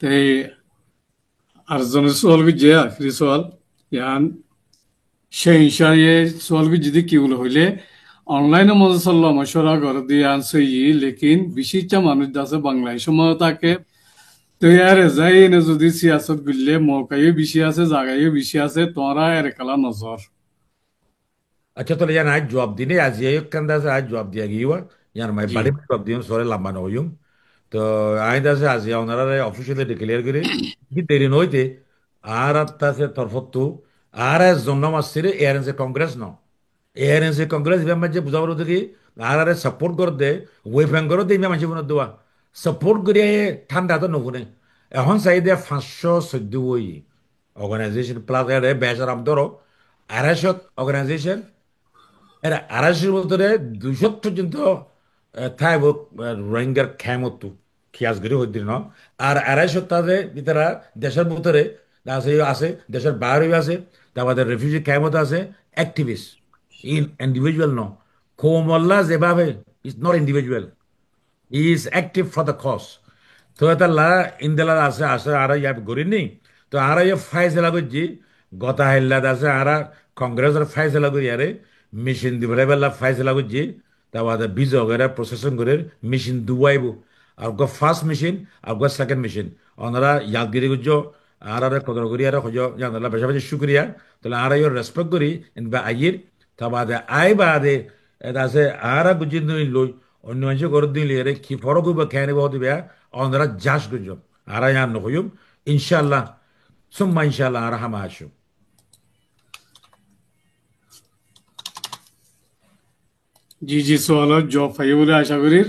Te arzunu sual gıcı akhiri sual. Yani şehinşahiye sual gıcı di ki ulu hile. Online mozı sallama maşora gor di answer yi. Lekin bişiçe মানুষ dasa Bangladesh সময় তাকে তো यार যাই এনে যদি সিয়াসত গুললে মৌকায়ও বেশি আছে জায়গায়ও বেশি আছে তোমরা এর কালা নজর अच्छा तो यार आज जॉब दी नहीं आज ये कंधा से आज जॉब दिया गई हुआ यार मैं জি बड़े जॉब दी हूँ सोरे लंबा ना हुई तो आइंदा से आज यार उन्होंने ऑफिशियली डिक्लेयर करी कि तेरी नोई थे आरता से तरफ तो आर एस जोना मस्तिरे एआरएन से कांग्रेस नो एआरएन से कांग्रेस इवे मजे बुझावर होते कि आर एस सपोर्ट कर दे वे फैंगर दे इवे मजे बुना दुआ सपोर्ट करिए ठंडा तो नुकुने এখন চাইদে 514 ওই অর্গানাইজেশন প্লাস এর বেচার আমদরো 250 অর্গানাইজেশন এর 250 ভিতরে 200 পর্যন্ত থাইব রোহিঙ্গার খেমতো খিয়াস গরি হইদিন ন আর 250 তাদের ভিতরে দেশের ভিতরে আছে আছে দেশের বাইরে আছে তাদের রেফিউজি খেমতো আছে অ্যাক্টিভিস্ট ইন্ডিভিজুয়াল ন কোমল্লা যেভাবে is not individual is active for the cause. তো এটা লা ইন্দেলা আছে আছে আর ইয়া গরিনি তো আর ইয়া ফাইজলা গজি গতা হেল্লা আছে আর কংগ্রেসের ফাইজলা গরি আরে মেশিন দিবলে বেলা ফাইজলা গজি তা বাদে বীজ গরে প্রসেসিং করে মেশিন দুয়াইব আর গো ফার্স্ট মেশিন আর গো সেকেন্ড মেশিন ওনারা ইয়াদগিরি গজো আর আর কদর করি আর হজো জানলা বেশা বেশি শুকরিয়া তাহলে আর ইয়া রেসপেক্ট করি ইনবা আইর তা বাদে আই বাদে এটা আছে আর গুজি নই লই অন্য মানুষ করে দিলে এর কি ফরক হইব কেন বহুত বেয়া অনরা যাস গুজব আর ইয়ান নহয়ুম ইনশাআল্লাহ সুম্মা ইনশাআল্লাহ আর হামা আসু জি জি সুয়াল জব পাই বলে আশা করি